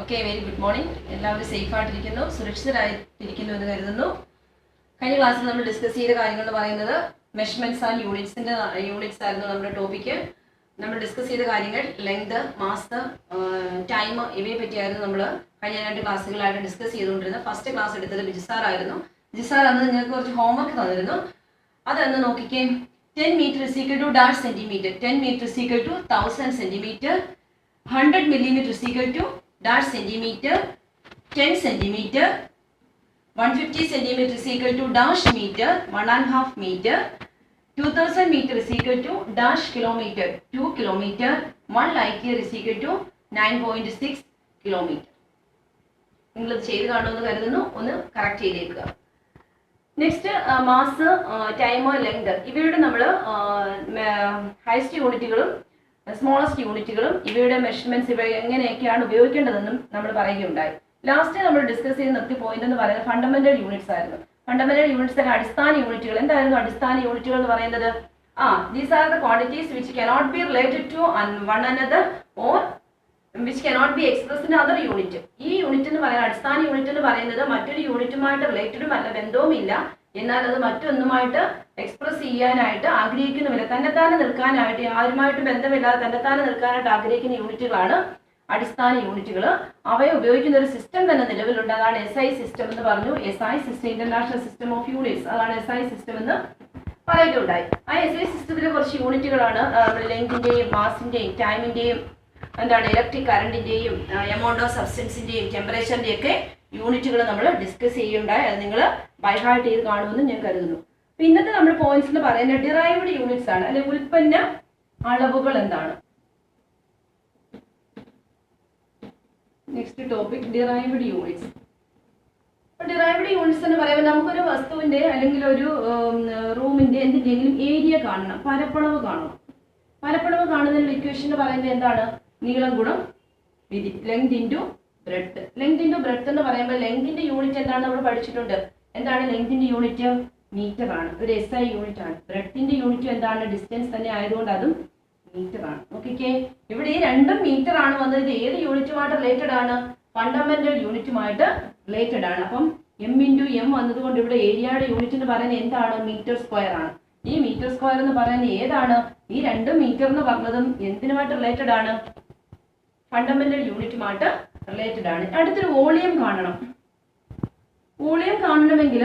Okay, very good morning. എല്ലാവരും സേഫായിട്ടിരിക്കുന്നു, സുരക്ഷിതരായിട്ടിരിക്കുന്നു എന്ന് കരുതുന്നു. കഴിഞ്ഞ ക്ലാസ്സിൽ നമ്മൾ ഡിസ്കസ് ചെയ്ത കാര്യങ്ങൾ എന്ന് പറയുന്നത് മെഷർമെന്റ്സ് ആൻഡ് യൂണിറ്റ്സ് ആയിരുന്നു നമ്മുടെ ടോപ്പിക്ക്. നമ്മൾ ഡിസ്കസ് ചെയ്ത കാര്യങ്ങൾ ലെങ്ത്, മാസ്, ടൈം ഇവയെ പറ്റിയായിരുന്നു നമ്മൾ കഴിഞ്ഞ 2 ക്ലാസ്സുകളായിട്ട് ഡിസ്കസ് ചെയ്തുകൊണ്ടിരുന്നത്. ഫസ്റ്റ് ക്ലാസ് എടുത്തത് ബിജിസാർ ആയിരുന്നു. ബിജിസാർ അന്ന് നിങ്ങൾക്ക് കുറച്ച് ഹോംവർക്ക് തന്നിരുന്നു. അതൊന്ന് നോക്കിക്കേ. 10 meter is equal to dash centimeter, 10 meter is equal to 1000 centimeter, 100 millimeter is equal to dash centimeter, 10 centimeter, 150 centimeter is equal to dash meter, 1.5 meter, 2000 meter is equal to dash kilometer, 2 kilometer, 1 light year is equal to 9.6 kilometer. നിങ്ങൾ ചെയ്ത് കാണുമെന്ന് കരുതുന്നു. ഒന്ന് correct ചെയ്തേക്കുക. Next mass, time, length ഇവയുടെ നമ്മൾ heist യൂണിറ്റുകളും smallest യൂണിറ്റുകളും ഇവയുടെ മെഷർമെന്റ്സ് ഇവ എങ്ങനെയൊക്കെയാണ് ഉപയോഗിക്കേണ്ടതെന്നും നമ്മൾ പറയുകയുണ്ടായി. ലാസ്റ്റ് നമ്മൾ ഡിസ്കസ് ചെയ്ത് നിർത്തിയ പോയിന്റ് എന്ന് പറയുന്നത് ഫണ്ടമെന്റൽ യൂണിറ്റ്സ് ആയിരുന്നു. ഫണ്ടമെന്റൽ യൂണിറ്റ്സിന്റെ അടിസ്ഥാന യൂണിറ്റുകൾ എന്തായിരുന്നു? അടിസ്ഥാന യൂണിറ്റുകൾ എന്ന് പറയുന്നത് these are the quantities which cannot be related to one another or which cannot be expressed in other unit. ഈ യൂണിറ്റ് എന്ന് പറയുന്നത് അടിസ്ഥാന യൂണിറ്റ് എന്ന് പറയുന്നത് മറ്റൊരു യൂണിറ്റുമായിട്ട് റിലേറ്റഡും അല്ല, ബന്ധവുമില്ല, എന്നാൽ അത് മറ്റൊന്നുമായിട്ട് എക്സ്പ്രസ് ചെയ്യാനായിട്ട് ആഗ്രഹിക്കുന്നുമില്ല, തന്നെത്താനെ നിൽക്കാനായിട്ട്, ആരുമായിട്ട് ബന്ധമില്ലാതെ തന്നെത്താനെ നിൽക്കാനായിട്ട് ആഗ്രഹിക്കുന്ന യൂണിറ്റുകളാണ് അടിസ്ഥാന യൂണിറ്റുകൾ. അവയെ ഉപയോഗിക്കുന്ന ഒരു സിസ്റ്റം തന്നെ നിലവിലുണ്ട്. അതാണ് SI സിസ്റ്റം എന്ന് പറഞ്ഞു. SI system, international system of units, അതാണ് SI സിസ്റ്റം എന്ന് പറയുകയുണ്ടായി. ആ SI സിസ്റ്റത്തിലെ കുറച്ച് യൂണിറ്റുകളാണ് ലെങ്തിന്റെയും മാസിന്റെയും ടൈമിന്റെയും ഇലക്ട്രിക് കറണ്ടിന്റെയും എമൗണ്ട് ഓഫ് സബ്സ്റ്റൻസിന്റെയും ടെമ്പറേച്ചറിന്റെയും ഒക്കെ യൂണിറ്റുകൾ നമ്മൾ ഡിസ്കസ് ചെയ്യുകയുണ്ടായി. അത് നിങ്ങൾ ബൈഹാർട്ട് ചെയ്ത് കാണുമെന്ന് ഞാൻ കരുതുന്നു. അപ്പൊ ഇന്നത്തെ നമ്മൾ പോയിന്റ്സ് പറയുന്ന ഡിറൈവ്ഡ് യൂണിറ്റ്സ് ആണ്, അല്ലെങ്കിൽ ഉൽപ്പന്ന അളവുകൾ എന്താണ്. Next topic derived units. Derived units എന്ന് പറയുമ്പോൾ നമുക്കൊരു വസ്തുവിന്റെ അല്ലെങ്കിൽ ഒരു റൂമിന്റെ എന്തിന്റെങ്കിലും ഏരിയ കാണണം, പരപ്പളവ് കാണണം. പരപ്പളവ് കാണുന്നതിനുള്ള ഇക്വേഷൻ എന്ന് പറയുന്നത് എന്താണ്? നീളം ഗുണം വീതി, length into breadth. Length into breadth എന്ന് പറയുമ്പോൾ ലെങ്തിന്റെ യൂണിറ്റ് എന്താണ് നമ്മൾ പഠിച്ചിട്ടുണ്ട്. എന്താണ് ലെങ്തിന്റെ യൂണിറ്റ്? മീറ്റർ ആണ്, ഒരു SI യൂണിറ്റ് ആണ്. ബ്രെഡ്ത്തിന്റെ യൂണിറ്റ് എന്താണ്? ഡിസ്റ്റൻസ് തന്നെ ആയതുകൊണ്ട് അതും മീറ്റർ ആണ്. ഓക്കെ, ഇവിടെ ഈ രണ്ടും മീറ്റർ ആണ് വന്നത്. ഇത് ഏത് യൂണിറ്റുമായിട്ട് റിലേറ്റഡ് ആണ്? ഫണ്ടമെന്റൽ യൂണിറ്റുമായിട്ട് റിലേറ്റഡ് ആണ്. അപ്പം M ഇൻറ്റു M വന്നതുകൊണ്ട് ഇവിടെ ഏരിയയുടെ യൂണിറ്റ് എന്ന് പറയുന്നത് എന്താണ്? മീറ്റർ സ്ക്വയർ ആണ്. ഈ മീറ്റർ സ്ക്വയർ എന്ന് പറയുന്നത് ഏതാണ്? ഈ 2 മീറ്റർ എന്ന് പറഞ്ഞതും എന്തിനുമായിട്ട് റിലേറ്റഡ് ആണ്? ഫണ്ടമെന്റൽ യൂണിറ്റുമായിട്ട് റിലേറ്റഡ് ആണ്. അടുത്തൊരു വോളിയം കാണണം. വോളിയം കാണണമെങ്കിൽ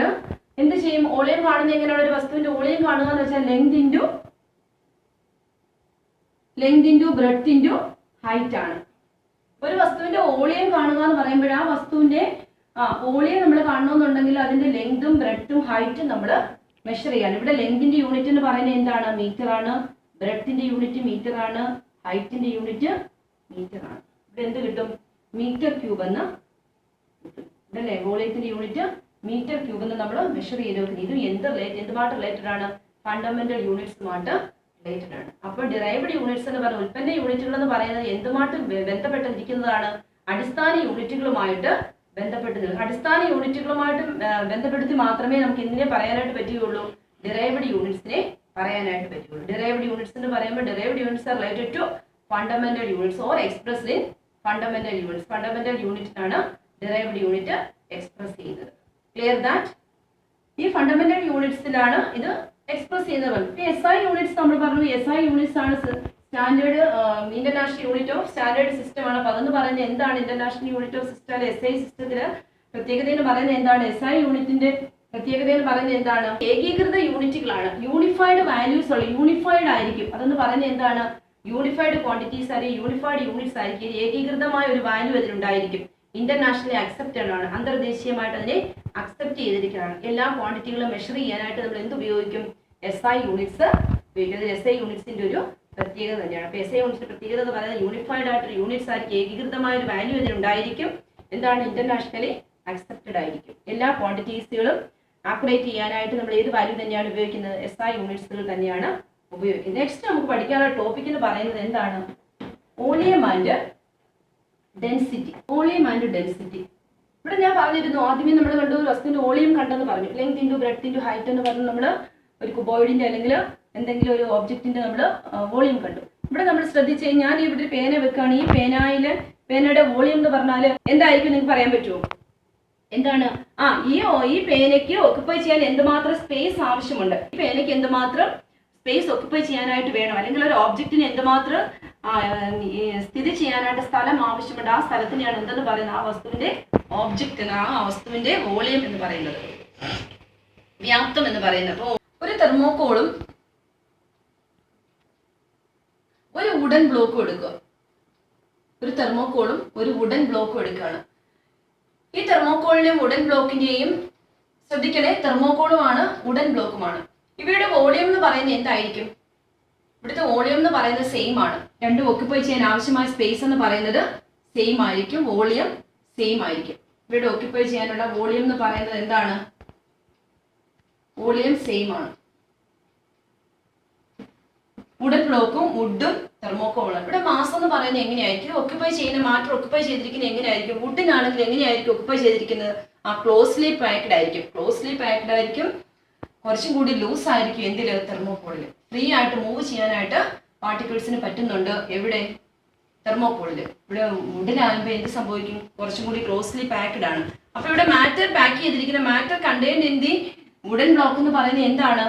എന്ത് ചെയ്യും? വോളിയം കാണുന്ന എങ്ങനെയാണ്? ഒരു വസ്തുവിന്റെ വോളിയം കാണുക എന്ന് വെച്ചാൽ length into breadth into height ആണ്. ഒരു വസ്തുവിന്റെ വോളിയം കാണുക എന്ന് പറയുമ്പോൾ ആ വസ്തുവിന്റെ വോളിയം നമ്മൾ കാണണമെന്നുണ്ടെങ്കിൽ അതിന്റെ ലെങ്തും ബ്രെഡ്ത്തും ഹൈറ്റും നമ്മൾ മെഷർ ചെയ്യാണ്. ഇവിടെ ലെങ്തിന്റെ യൂണിറ്റ് എന്ന് പറയുന്നത് എന്താണ്? മീറ്റർ ആണ്. ബ്രെഡ്ത്തിന്റെ യൂണിറ്റ് മീറ്റർ ആണ്. ഹൈറ്റിന്റെ യൂണിറ്റ് മീറ്റർ ആണ്. ഇവിടെ എന്ത് കിട്ടും? മീറ്റർ ക്യൂബ് എന്ന് കിട്ടും. ഇതല്ലേ വോളിയത്തിന്റെ യൂണിറ്റ്? മീറ്റർ ക്യൂബ് എന്ന് നമ്മൾ മെഷർ ചെയ്ത് വെക്കുന്നത്. ഇത് എന്തുമായിട്ട് റിലേറ്റഡ് ആണ്? ഫണ്ടമെന്റൽ യൂണിറ്റ്സുമായിട്ട് റിലേറ്റഡ് ആണ്. അപ്പോൾ ഡിറൈവ്ഡ് യൂണിറ്റ്സ് എന്ന് പറയുന്നത് ഉൽപ്പന്ന യൂണിറ്റുകൾ എന്ന് പറയുന്നത് എന്തുമായിട്ട് ബന്ധപ്പെട്ടിരിക്കുന്നതാണ്? അടിസ്ഥാന യൂണിറ്റുകളുമായിട്ട് ബന്ധപ്പെട്ട് നിൽക്കും. അടിസ്ഥാന യൂണിറ്റുകളുമായിട്ട് ബന്ധപ്പെടുത്തി മാത്രമേ നമുക്ക് എന്തിനെ പറയാനായിട്ട് പറ്റുകയുള്ളൂ? ഡിറൈവ്ഡ് യൂണിറ്റ്സിനെ പറയാനായിട്ട് പറ്റുകയുള്ളൂ. ഡിറൈവ്ഡ് യൂണിറ്റ്സ് എന്ന് പറയുമ്പോൾ derived units are related to fundamental units or expressed in fundamental units. Fundamental യൂണിറ്റിനാണ് ഡിറൈവ്ഡ് യൂണിറ്റ് എക്സ്പ്രസ് ചെയ്യുന്നത്. Clear that? ഈ ഫണ്ടമെന്റൽ യൂണിറ്റ്സിലാണ് ഇത് എക്സ്പ്രസ് ചെയ്യുന്നത്. SI യൂണിറ്റ്സ് നമ്മൾ പറഞ്ഞു. SI യൂണിറ്റ്സ് ആണ് standard international unit of standard system ആണ്. അപ്പൊ അതെന്ന് പറയുന്നത് എന്താണ്? International unit of system SI സിസ്റ്റത്തിന് പ്രത്യേകത എന്ന് പറയുന്നത് എന്താണ്? SI യൂണിറ്റിന്റെ പ്രത്യേകത എന്ന് പറയുന്നത് എന്താണ്? ഏകീകൃത യൂണിറ്റുകളാണ്. യൂണിഫൈഡ് വാല്യൂസ് ഉള്ള, യൂണിഫൈഡ് ആയിരിക്കും. അതെന്ന് പറയുന്നത് എന്താണ്? യൂണിഫൈഡ് ക്വാണ്ടിറ്റീസ് ആയിരിക്കും, യൂണിഫൈഡ് യൂണിറ്റ്സ് ആയിരിക്കും. ഏകീകൃതമായ ഒരു വാല്യൂ അതിലുണ്ടായിരിക്കും. ഇന്റർനാഷണലി അക്സെപ്റ്റഡ് ആണ്, അന്തർദേശീയമായിട്ട് അതിനെ അക്സെപ്റ്റ് ചെയ്തിരിക്കുകയാണ്. എല്ലാ ക്വാണ്ടിറ്റികളും മെഷർ ചെയ്യാനായിട്ട് നമ്മൾ എന്ത് ഉപയോഗിക്കും? SI യൂണിറ്റ്സ് ഉപയോഗിക്കുന്നത്. SI യൂണിറ്റ്സിന്റെ ഒരു പ്രത്യേകത തന്നെയാണ്. അപ്പോൾ SI യൂണിറ്റ്സിന്റെ പ്രത്യേകത എന്ന് പറയുന്നത് യൂണിഫൈഡ് ആയിട്ട് യൂണിറ്റ്സ് ആയിരിക്കും, ഏകീകൃതമായ ഒരു വാല്യൂ ഇതിലുണ്ടായിരിക്കും. എന്താണ്? ഇന്റർനാഷണലി അക്സെപ്റ്റഡ് ആയിരിക്കും. എല്ലാ ക്വാണ്ടിറ്റീസുകളും ആക്കുറേറ്റ് ചെയ്യാനായിട്ട് നമ്മൾ ഏത് വാല്യൂ തന്നെയാണ് ഉപയോഗിക്കുന്നത്? SI യൂണിറ്റ്സുകൾ തന്നെയാണ് ഉപയോഗിക്കുന്നത്. നെക്സ്റ്റ് നമുക്ക് പഠിക്കാനുള്ള ടോപ്പിക് എന്ന് പറയുന്നത് എന്താണ്? Volume and density. Volume and density. ഇവിടെ ഞാൻ പറഞ്ഞിരുന്നു, ആദ്യമേ നമ്മൾ കണ്ടു ഒരു വസ്തുവിന്റെ വോളിയം കണ്ടെന്ന് പറഞ്ഞു. Length into breadth into height എന്ന് പറഞ്ഞു നമ്മൾ ഒരു കുബോയിഡിന്റെ അല്ലെങ്കിൽ എന്തെങ്കിലും ഒരു ഒബ്ജക്റ്റിന്റെ നമ്മൾ വോളിയം കണ്ടു. ഇവിടെ നമ്മൾ ശ്രദ്ധിച്ച് ഞാൻ ഇവിടെ ഒരു പേന വെക്കുകയാണ്. ഈ പേനയുടെ വോളിയം എന്ന് പറഞ്ഞാൽ എന്തായിരിക്കും നിങ്ങൾക്ക് പറയാൻ പറ്റുമോ? എന്താണ്? ഈ പേനയ്ക്ക് ഒക്കുപ്പൈ ചെയ്യാൻ എന്തുമാത്രം സ്പേസ് ആവശ്യമുണ്ട്, ഈ പേനയ്ക്ക് എന്തുമാത്രം സ്പേസ് ഒക്കുപ്പൈ ചെയ്യാനായിട്ട് വേണം, അല്ലെങ്കിൽ ഒരു ഓബ്ജക്റ്റിന് എന്തുമാത്രം സ്ഥിതി ചെയ്യാനായിട്ട് സ്ഥലം ആവശ്യമുണ്ട്, ആ സ്ഥലത്തിനെയാണ് എന്തെന്ന് പറയുന്നത്, ആ വസ്തുവിന്റെ ഓബ്ജക്റ്റിന്, ആ വസ്തുവിന്റെ വോളിയം എന്ന് പറയുന്നത്, വ്യാപ്തം എന്ന് പറയുന്നത്. അപ്പോൾ ഒരു തെർമോക്കോളും ഒരു വുഡൻ ബ്ലോക്കും എടുക്കുക. ഒരു തെർമോക്കോളും ഒരു വുഡൻ ബ്ലോക്കും എടുക്കുകയാണ്. ഈ തെർമോക്കോളിന്റെയും വുഡൻ ബ്ലോക്കിന്റെയും ശ്രദ്ധിക്കണേ, തെർമോക്കോളുമാണ് വുഡൻ ബ്ലോക്കുമാണ്. ഇവയുടെ വോളിയം എന്ന് പറയുന്നത് എന്തായിരിക്കും? ഇവിടുത്തെ വോളിയം എന്ന് പറയുന്നത് സെയിം ആണ്. രണ്ടും ഒക്യുപ്പൈ ചെയ്യാൻ ആവശ്യമായ സ്പേസ് എന്ന് പറയുന്നത് സെയിം ആയിരിക്കും, വോളിയം സെയിം ആയിരിക്കും. ഇവിടെ ഒക്യുപ്പൈ ചെയ്യാനുള്ള വോളിയം എന്ന് പറയുന്നത് എന്താണ്? വോളിയം സെയിം ആണ്. വുഡൻ ബ്ലോക്കും വുഡും തെർമോക്കോളും. ഇവിടെ മാസ് എന്ന് പറയുന്നത് എങ്ങനെയായിരിക്കും? ഒക്യുപ്പൈ ചെയ്യുന്ന മാറ്റർ ഒക്യുപ്പൈ ചെയ്തിരിക്കുന്നത് എങ്ങനെയായിരിക്കും? വുഡിനാണെങ്കിൽ എങ്ങനെയായിരിക്കും ഒക്യുപ്പൈ ചെയ്തിരിക്കുന്നത്? ക്ലോസ്ലി പാക്ഡ് ആയിരിക്കും. ക്ലോസ്ലി പാക്ഡ് ആയിരിക്കും, കുറച്ചും കൂടി ലൂസ് ആയിരിക്കും. എന്തില്? തെർമോക്കോളിൽ. ഫ്രീ ആയിട്ട് മൂവ് ചെയ്യാനായിട്ട് പാർട്ടിക്കിൾസിന് പറ്റുന്നുണ്ട്. എവിടെ? തെർമോക്കോളിൽ. ഇവിടെ വുഡിനാകുമ്പോൾ എന്ത് സംഭവിക്കും? കുറച്ചും കൂടി ക്ലോസ്ലി പാക്ഡ് ആണ്. അപ്പൊ ഇവിടെ മാറ്റർ പാക്ക് ചെയ്തിരിക്കുന്ന matter contained in the wooden block എന്ന് പറയുന്നത് എന്താണ്?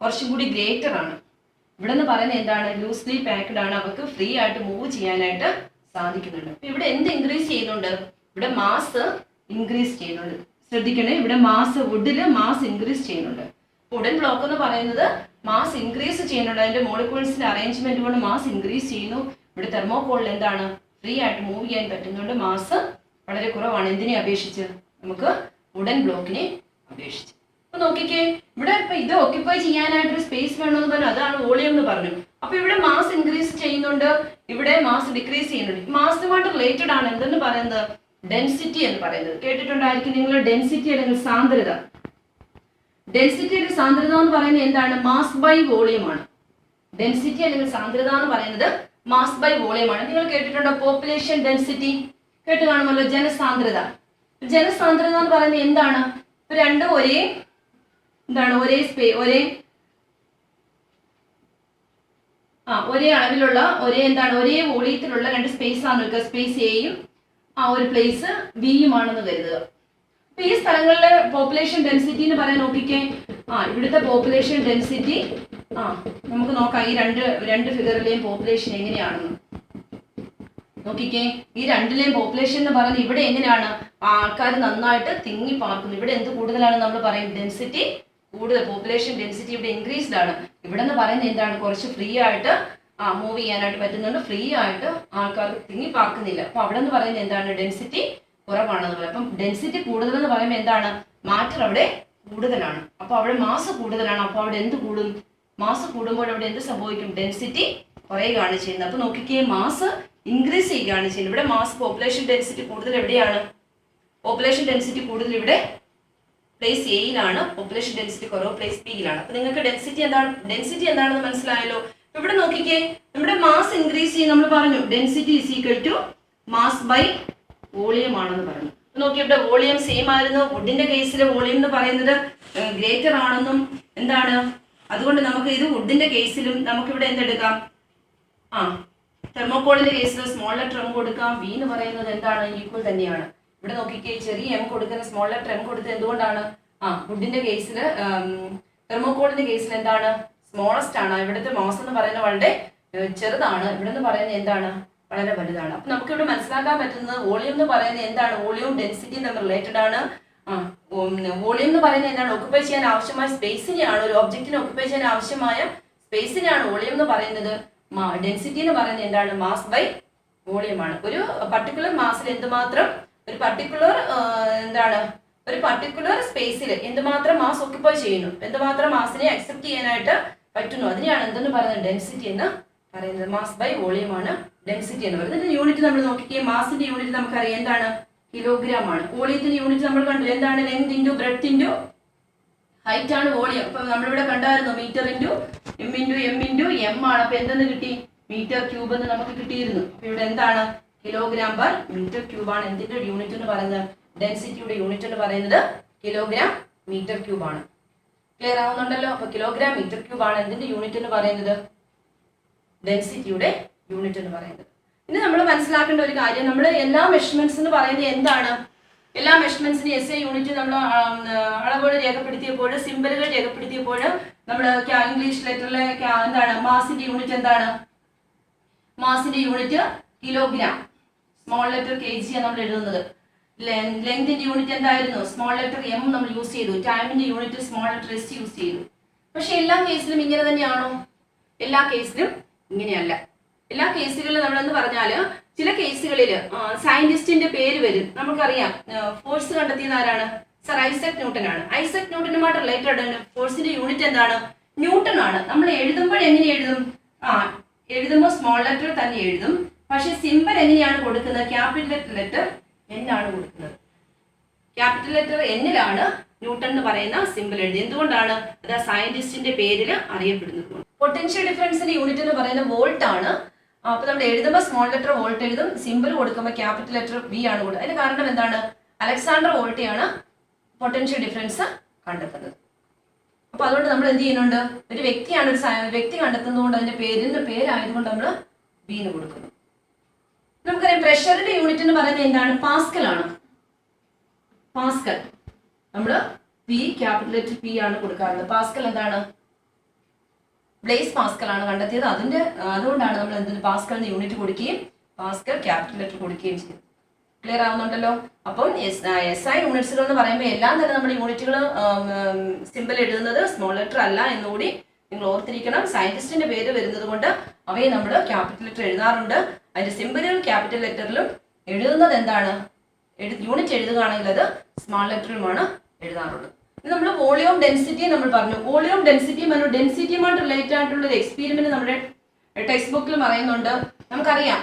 കുറച്ചും കൂടി ഗ്രേറ്റർ ആണ്. ഇവിടെ നിന്ന് പറയുന്നത് എന്താണ്? ലൂസ്ലി പാക്ഡ് ആണ്, അവർക്ക് ഫ്രീ ആയിട്ട് മൂവ് ചെയ്യാനായിട്ട് സാധിക്കുന്നുണ്ട്. അപ്പൊ ഇവിടെ എന്ത് ഇൻക്രീസ് ചെയ്യുന്നുണ്ട്? ഇവിടെ മാസ് ഇൻക്രീസ് ചെയ്യുന്നുണ്ട്. ശ്രദ്ധിക്കണേ, ഇവിടെ മാസ്, വുഡില് മാസ് ഇൻക്രീസ് ചെയ്യുന്നുണ്ട്. വുഡൻ ബ്ലോക്ക് എന്ന് പറയുന്നത് മാസ് ഇൻക്രീസ് ചെയ്യുന്നുണ്ട്. അതിന്റെ മോളിക്യൂൾസിന്റെ അറേഞ്ച്മെന്റ് കൊണ്ട് മാസ് ഇൻക്രീസ് ചെയ്യുന്നു. ഇവിടെ തെർമോക്കോളിൽ എന്താണ്? ഫ്രീ ആയിട്ട് മൂവ് ചെയ്യാൻ പറ്റുന്നുണ്ട്. മാസ് വളരെ കുറവാണ്. എന്തിനെ അപേക്ഷിച്ച്? നമുക്ക് വുഡൻ ബ്ലോക്കിനെ അപേക്ഷിച്ച്. അപ്പൊ നോക്കിക്കേ, ഇവിടെ ഇപ്പൊ ഇത് ഓക്യുപ്പൈ ചെയ്യാനായിട്ടൊരു സ്പേസ് വേണമെന്ന് പറഞ്ഞു, അതാണ് വോളിയം എന്ന് പറഞ്ഞു. അപ്പൊ ഇവിടെ മാസ് ഇൻക്രീസ് ചെയ്യുന്നുണ്ട്, ഇവിടെ മാസ് ഡിക്രീസ് ചെയ്യുന്നുണ്ട്. മാസുമായിട്ട് റിലേറ്റഡ് ആണ് എന്തെന്ന് പറയുന്നത്? ഡെൻസിറ്റി എന്ന് പറയുന്നത്. കേട്ടിട്ടുണ്ടായിരിക്കും നിങ്ങൾ, ഡെൻസിറ്റി അല്ലെങ്കിൽ സാന്ദ്രത. ഡെൻസിറ്റിയുടെ സാന്ദ്രത എന്ന് പറയുന്നത് എന്താണ്? മാസ് ബൈ വോളിയം ആണ്. ഡെൻസിറ്റി അല്ലെങ്കിൽ സാന്ദ്രത എന്ന് പറയുന്നത് മാസ് ബൈ വോളിയം ആണ്. നിങ്ങൾ കേട്ടിട്ടുണ്ടോ പോപ്പുലേഷൻ ഡെൻസിറ്റി? കേട്ട് കാണുമല്ലോ. ജനസാന്ദ്രത. ജനസാന്ദ്രത എന്ന് പറയുന്നത് എന്താണ്? രണ്ടും ഒരേ എന്താണ്? ഒരേ അളവിലുള്ള ഒരേ വോളിയത്തിലുള്ള രണ്ട് സ്പേസ് ആണ് നോക്കുക. സ്പേസ് എയും ഒരു പ്ലേസ് ബിയുമാണെന്ന് കരുതുക. അപ്പൊ ഈ സ്ഥലങ്ങളിലെ പോപ്പുലേഷൻ ഡെൻസിറ്റി എന്ന് പറയാൻ നോക്കിക്കേ. ഇവിടുത്തെ പോപ്പുലേഷൻ ഡെൻസിറ്റി നമുക്ക് നോക്കാം. ഈ രണ്ട് ഫിഗറിലെയും പോപ്പുലേഷൻ എങ്ങനെയാണെന്ന് നോക്കിക്കേ. ഈ രണ്ടിലെയും പോപ്പുലേഷൻ എന്ന് പറയുന്നത് ഇവിടെ എങ്ങനെയാണ്? ആൾക്കാർ നന്നായിട്ട് തിങ്ങി പാർക്കുന്നു. ഇവിടെ എന്ത് കൂടുതലാണ്? നമ്മൾ പറയും ഡെൻസിറ്റി കൂടുതൽ. പോപ്പുലേഷൻ ഡെൻസിറ്റി ഇവിടെ ഇൻക്രീസ്ഡ് ആണ്. ഇവിടെ എന്ന് പറയുന്നത് എന്താണ്? കുറച്ച് ഫ്രീ ആയിട്ട് മൂവ് ചെയ്യാനായിട്ട് പറ്റുന്നുണ്ട്. ഫ്രീ ആയിട്ട് ആൾക്കാർക്ക് തിങ്ങി പാർക്കുന്നില്ല. അപ്പൊ അവിടെ എന്ന് പറയുന്നത് എന്താണ്? ഡെൻസിറ്റി കുറവാണെന്ന് പറയും. അപ്പം ഡെൻസിറ്റി കൂടുതൽ എന്ന് പറയുമ്പോൾ എന്താണ്? മാറ്റർ അവിടെ കൂടുതലാണ്. അപ്പൊ അവിടെ മാസ് കൂടുതലാണ്. അപ്പൊ അവിടെ എന്ത് കൂടും? മാസ് കൂടുമ്പോൾ അവിടെ എന്ത് സംഭവിക്കും? ഡെൻസിറ്റി കുറയുകയാണ് ചെയ്യുന്നത്. അപ്പൊ നോക്കിക്കേ, മാസ് ഇൻക്രീസ് ചെയ്യുകയാണ് ചെയ്യുന്നത്. ഇവിടെ മാസ് പോപ്പുലേഷൻ ഡെൻസിറ്റി കൂടുതൽ എവിടെയാണ്? പോപ്പുലേഷൻ ഡെൻസിറ്റി കൂടുതൽ ഇവിടെ പ്ലേസ് എയിലാണ്. പോപ്പുലേഷൻ ഡെൻസിറ്റി കുറവ് പ്ലേസ് ബിയിലാണ്. അപ്പൊ നിങ്ങൾക്ക് ഡെൻസിറ്റി എന്താണെന്ന് മനസ്സിലായല്ലോ. ഇവിടെ നോക്കിക്കേ, നമ്മുടെ മാസ് ഇൻക്രീസ് ചെയ്യും. നമ്മൾ പറഞ്ഞു density is equal to mass by volume ആണെന്ന് പറഞ്ഞു. നോക്കി, ഇവിടെ വോളിയം സെയിം ആയിരുന്നു. വുഡിന്റെ കേസിലെ വോളിയം എന്ന് പറയുന്നത് ഗ്രേറ്റർ ആണെന്നും എന്താണ്? അതുകൊണ്ട് നമുക്ക് ഇത് വുഡിന്റെ കേസിലും നമുക്കിവിടെ എന്തെടുക്കാം? തെർമോക്കോളിന്റെ കേസിൽ സ്മോൾ ലെറ്റർ എം കൊടുക്കാം. വി എന്ന് പറയുന്നത് എന്താണ്? ഈക്വൽ തന്നെയാണ്. ഇവിടെ നോക്കിക്കേ, ചെറിയ എം കൊടുക്കുന്ന സ്മോൾ ലെറ്റർ എം കൊടുത്തത് എന്തുകൊണ്ടാണ്? വുഡിന്റെ കേസിൽ, തെർമോക്കോളിന്റെ കേസിൽ എന്താണ്? സ്മോളസ്റ്റ് ആണ്. ഇവിടുത്തെ മാസ് എന്ന് പറയുന്നത് വളരെ ചെറുതാണ്. ഇവിടെ നിന്ന് പറയുന്നത് എന്താണ്? വളരെ വലുതാണ്. അപ്പൊ നമുക്ക് ഇവിടെ മനസ്സിലാക്കാൻ പറ്റുന്നത് വോളിയം എന്ന് പറയുന്നത് എന്താണ്? വോളിയവും ഡെൻസിറ്റിയും തമ്മിൽ റിലേറ്റഡ് ആണ്. വോളിയം എന്ന് പറയുന്നത് എന്താണ്? ഓക്യുപ്പൈ ചെയ്യാൻ ആവശ്യമായ സ്പേസിനെയാണ്. ഒരു ഒബ്ജക്റ്റിനെ ഓക്യുപ്പൈ ചെയ്യാൻ ആവശ്യമായ സ്പേസിനെയാണ് വോളിയം എന്ന് പറയുന്നത്. ഡെൻസിറ്റി എന്ന് പറയുന്നത് എന്താണ്? മാസ് ബൈ വോളിയം ആണ്. ഒരു പർട്ടിക്കുലർ മാസിൽ എന്തുമാത്രം, ഒരു പർട്ടിക്കുലർ സ്പേസിൽ എന്തുമാത്രം മാസ് ഓക്യുപ്പൈ ചെയ്യുന്നു, എന്തുമാത്രം മാസിനെ അക്സെപ്റ്റ് ചെയ്യാനായിട്ട് പറ്റുന്നു, അതിനെയാണ് എന്തെന്ന് പറയുന്നത്? ഡെൻസിറ്റി എന്ന് പറയുന്നത്. മാസ് ബൈ വോളിയം ആണ് ഡെൻസിറ്റി എന്ന് പറയുന്നത്. ഇതിന്റെ യൂണിറ്റ് നമ്മൾ നോക്കിക്കേ. മാസിന്റെ യൂണിറ്റ് നമുക്കറിയാം എന്താണ്? കിലോഗ്രാം ആണ്. വോളിയത്തിന്റെ യൂണിറ്റ് നമ്മൾ കണ്ടു എന്താണ്? Length into breadth into height ആണ് വോളിയം. അപ്പൊ നമ്മളിവിടെ കണ്ടായിരുന്നു മീറ്റർ ഇൻറ്റു എം ആണ്. അപ്പൊ എന്തെന്ന് കിട്ടി? മീറ്റർ ക്യൂബ് എന്ന് നമുക്ക് കിട്ടിയിരുന്നു. അപ്പൊ ഇവിടെ എന്താണ്? കിലോഗ്രാം പെർ മീറ്റർ ക്യൂബ് ആണ് എന്തിന്റെ യൂണിറ്റ് എന്ന് പറയുന്നത്? ഡെൻസിറ്റിയുടെ യൂണിറ്റ് എന്ന് പറയുന്നത് കിലോഗ്രാം മീറ്റർ ക്യൂബ് ആണ്. ക്ലിയർ ആവുന്നുണ്ടല്ലോ? അപ്പൊ കിലോഗ്രാം മീറ്റർ ക്യൂബ് ആണ് എന്തിന്റെ യൂണിറ്റ് എന്ന് പറയുന്നത്? ഡെൻസിറ്റിയുടെ യൂണിറ്റ് എന്ന് പറയുന്നത്. ഇനി നമ്മൾ മനസ്സിലാക്കേണ്ട ഒരു കാര്യം, നമ്മൾ എല്ലാ മെഷർമെന്റ്സ് എന്ന് പറയുന്നത് എന്താണ്? എല്ലാ മെഷർമെന്റ്സിന് SI യൂണിറ്റ് നമ്മൾ അളവുകൾ രേഖപ്പെടുത്തിയപ്പോൾ, സിമ്പലുകൾ രേഖപ്പെടുത്തിയപ്പോൾ നമ്മൾ ഇംഗ്ലീഷ് ലെറ്ററിലെ എന്താണ് മാസിന്റെ യൂണിറ്റ് എന്താണ്? മാസിന്റെ unit kilogram, small letter kg ആണ് നമ്മൾ എഴുതുന്നത്. ലെങ്തിന്റെ യൂണിറ്റ് എന്തായിരുന്നു? സ്മോൾ ലെറ്റർ M നമ്മൾ യൂസ് ചെയ്തു. ടൈമിന്റെ unit small letter S use ചെയ്തു. പക്ഷെ എല്ലാ കേസിലും ഇങ്ങനെ തന്നെയാണോ? എല്ലാ കേസിലും ഇങ്ങനെയല്ല. എല്ലാ കേസുകളിലും നമ്മളെന്ന് പറഞ്ഞാൽ ചില കേസുകളിൽ സയന്റിസ്റ്റിന്റെ പേര് വരും. നമുക്കറിയാം ഫോഴ്സ് കണ്ടെത്തിയത് ആരാണ്? സർ ഐസക് ന്യൂട്ടൻ ആണ്. ഐസക് ന്യൂട്ടനുമായിട്ട് റിലേറ്റഡ് ഫോഴ്സിന്റെ യൂണിറ്റ് എന്താണ്? ന്യൂട്ടൺ ആണ്. നമ്മൾ എഴുതുമ്പോൾ എങ്ങനെ എഴുതും? എഴുതുമ്പോൾ സ്മോൾ ലെറ്റർ തന്നെ എഴുതും. പക്ഷെ സിമ്പൽ എങ്ങനെയാണ് കൊടുക്കുന്നത്? ക്യാപിറ്റൽ ലെറ്റർ N ആണ് കൊടുക്കുന്നത്. ക്യാപിറ്റൽ ലെറ്റർ Nലാണ് ന്യൂട്ടൺ എന്ന് പറയുന്ന സിമ്പൽ എഴുതി. എന്തുകൊണ്ടാണ്? അത് സയന്റിസ്റ്റിന്റെ പേരിൽ അറിയപ്പെടുന്നത്. പൊട്ടൻഷ്യൽ ഡിഫറൻസിന്റെ യൂണിറ്റ് എന്ന് പറയുന്നത് വോൾട്ട് ആണ്. അപ്പൊ നമ്മൾ എഴുതുമ്പോൾ സ്മോൾ ലെറ്റർ വോൾട്ട് എഴുതും, സിമ്പിൾ കൊടുക്കുമ്പോൾ ക്യാപിറ്റൽ ലെറ്റർ V ആണ് കൊടുക്കുക. അതിന് കാരണം എന്താണ്? അലക്സാണ്ടർ വോൾട്ടയാണ് പൊട്ടൻഷ്യൽ ഡിഫറൻസ് കണ്ടെത്തുന്നത്. അപ്പൊ അതുകൊണ്ട് നമ്മൾ എന്ത് ചെയ്യുന്നുണ്ട്? ഒരു വ്യക്തിയാണ്, ഒരു വ്യക്തി കണ്ടെത്തുന്നതുകൊണ്ട് അതിന്റെ പേരായതുകൊണ്ട് നമ്മൾ V എന്ന് കൊടുക്കുന്നു. നമുക്കറിയാം പ്രഷറിന്റെ യൂണിറ്റ് എന്ന് പറയുന്നത് എന്താണ്? പാസ്കൽ ആണ്. പാസ്കൽ നമ്മൾ P ക്യാപിറ്റൽ ലെറ്റർ P ആണ് കൊടുക്കാറുള്ളത്. പാസ്കൽ എന്താണ്? ബ്ലേസ് പാസ്കൽ ആണ് കണ്ടെത്തിയത്. അതുകൊണ്ടാണ് നമ്മൾ എന്തിന് പാസ്കലിന് യൂണിറ്റ് കൊടുക്കുകയും പാസ്കൽ ക്യാപിറ്റൽ ലെറ്റർ കൊടുക്കുകയും ചെയ്തു. ക്ലിയർ ആവുന്നുണ്ടല്ലോ? അപ്പം SI യൂണിറ്റ്സുകൾ എന്ന് പറയുമ്പോൾ എല്ലാം തന്നെ നമ്മൾ യൂണിറ്റുകൾ സിമ്പിൾ എഴുതുന്നത് സ്മോൾ ലെറ്റർ അല്ല എന്നുകൂടി നിങ്ങൾ ഓർത്തിരിക്കണം. സയന്റിസ്റ്റിന്റെ പേര് വരുന്നത് കൊണ്ട് അവയെ നമ്മൾ ക്യാപിറ്റൽ ലെറ്റർ എഴുതാറുണ്ട്. അതിന്റെ സിമ്പിളും ക്യാപിറ്റൽ ലെറ്ററിലും എഴുതുന്നത് എന്താണ്? യൂണിറ്റ് എഴുതുകയാണെങ്കിൽ അത് സ്മോൾ ലെറ്ററിലുമാണ് എഴുതാറുള്ളത്. നമ്മൾ വോളിയം ഡെൻസിറ്റി നമ്മൾ പറഞ്ഞു. വോളിയം ഡെൻസിറ്റിയുമായിട്ട് റിലേറ്റഡ് ആയിട്ടുള്ള ഒരു എക്സ്പീരിമെന്റ് നമ്മുടെ ടെക്സ്റ്റ് ബുക്കിൽ പറയുന്നുണ്ട്. നമുക്കറിയാം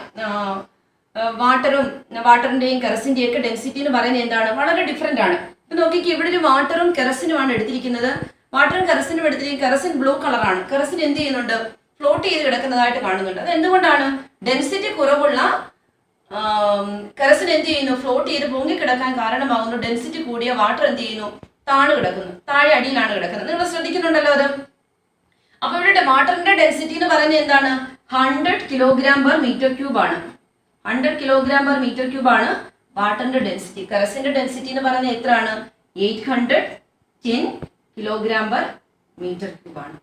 വാട്ടറിന്റെയും കെറസിന്റെയും ഒക്കെ ഡെൻസിറ്റി എന്ന് പറയുന്നത് എന്താണ്? വളരെ ഡിഫറെന്റ് ആണ്. ഇപ്പൊ നോക്കിക്ക്, ഇവിടെ ഒരു വാട്ടറും കെറസിനുമാണ് എടുത്തിരിക്കുന്നത്. വാട്ടറും കെറസിനും എടുത്തിരിക്കും. കെറസിൻ ബ്ലൂ കളറാണ്. കെറസിൻ എന്ത് ചെയ്യുന്നുണ്ട്? ഫ്ലോട്ട് ചെയ്ത് കിടക്കുന്നതായിട്ട് കാണുന്നുണ്ട്. അത് എന്തുകൊണ്ടാണ്? ഡെൻസിറ്റി കുറവുള്ള കെറസിൻ എന്ത് ചെയ്യുന്നു? ഫ്ലോട്ട് ചെയ്ത് പൊങ്ങി കിടക്കാൻ കാരണമാകുന്നു. ഡെൻസിറ്റി കൂടിയ വാട്ടർ എന്ത് ചെയ്യുന്നു? താഴെ കിടക്കുന്നു. താഴെ അടിയിലാണ് കിടക്കുന്നത്. നിങ്ങൾ ശ്രദ്ധിക്കുന്നുണ്ടല്ലോ അത്. അപ്പൊ ഇവിടെ വാട്ടറിന്റെ ഡെൻസിറ്റി എന്ന് പറയുന്നത് എന്താണ്? 100 kg/m³ ആണ്. 100 kg/m³ ആണ് വാട്ടറിന്റെ ഡെൻസിറ്റി. കെറസിന്റെ ഡെൻസിറ്റി എന്ന് പറയുന്നത് എത്രയാണ്? 810 kg/m³ ആണ്.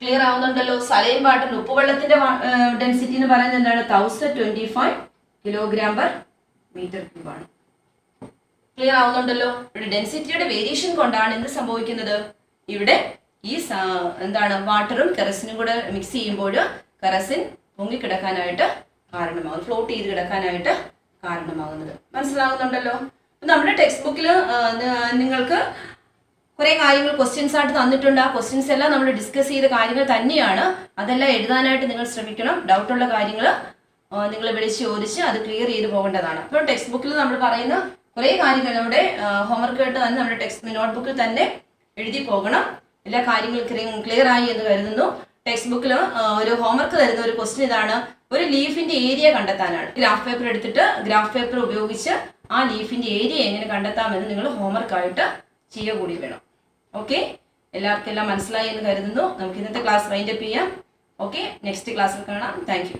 ക്ലിയർ ആവുന്നുണ്ടല്ലോ? സലൈൻ വാട്ടർ, ഉപ്പുവെള്ളത്തിന്റെ ഡെൻസിറ്റി എന്ന് പറയുന്നത് എന്താണ്? 1025 kg/m³ ആണ്. ക്ലിയർ ആവുന്നുണ്ടല്ലോ? ഇവിടെ ഡെൻസിറ്റിയുടെ വേരിയേഷൻ കൊണ്ടാണ് എന്ത് സംഭവിക്കുന്നത്? ഇവിടെ ഈ എന്താണ് വാട്ടറും കെറസിനും കൂടെ മിക്സ് ചെയ്യുമ്പോൾ കെറസിൻ പൊങ്ങിക്കിടക്കാനായിട്ട് കാരണമാകും, ഫ്ലോട്ട് ചെയ്ത് കിടക്കാനായിട്ട് കാരണമാകുന്നത്. മനസ്സിലാകുന്നുണ്ടല്ലോ? നമ്മുടെ ടെക്സ്റ്റ് ബുക്കിൽ നിങ്ങൾക്ക് കുറെ കാര്യങ്ങൾ ക്വസ്റ്റ്യൻസ് ആയിട്ട് തന്നിട്ടുണ്ട്. ആ ക്വസ്റ്റ്യൻസ് എല്ലാം നമ്മൾ ഡിസ്കസ് ചെയ്ത കാര്യങ്ങൾ തന്നെയാണ്. അതെല്ലാം എഴുതാനായിട്ട് നിങ്ങൾ ശ്രമിക്കണം. ഡൗട്ടുള്ള കാര്യങ്ങൾ നിങ്ങൾ വിളിച്ച് ചോദിച്ച് അത് ക്ലിയർ ചെയ്ത് പോകേണ്ടതാണ്. അപ്പോൾ ടെക്സ്റ്റ് ബുക്കിൽ നമ്മൾ പറയുന്ന കുറേ കാര്യങ്ങൾ നമ്മുടെ ഹോംവർക്ക് ആയിട്ട് തന്നെ നമ്മുടെ ടെക്സ്റ്റ് നോട്ട്ബുക്കിൽ തന്നെ എഴുതി പോകണം. എല്ലാ കാര്യങ്ങളും ക്ലിയർ ആയി എന്ന് കരുതുന്നു. ടെക്സ്റ്റ് ബുക്കിൽ ഒരു ഹോംവർക്ക് തരുന്ന ഒരു ക്വസ്റ്റ്യൻ ഇതാണ്: ഒരു ലീഫിന്റെ ഏരിയ കണ്ടെത്താനാണ്. ഗ്രാഫ് പേപ്പർ എടുത്തിട്ട് ഗ്രാഫ് പേപ്പർ ഉപയോഗിച്ച് ആ ലീഫിന്റെ ഏരിയ എങ്ങനെ കണ്ടെത്താമെന്ന് നിങ്ങൾ ഹോംവർക്കായിട്ട് ചെയ്യുക കൂടി വേണം. ഓക്കെ, എല്ലാവർക്കും എല്ലാം മനസ്സിലായി എന്ന് കരുതുന്നു. നമുക്ക് ഇന്നത്തെ ക്ലാസ് വൈൻഡപ്പ് ചെയ്യാം. ഓക്കെ, നെക്സ്റ്റ് ക്ലാസ്സിൽ കാണാം. Thank you.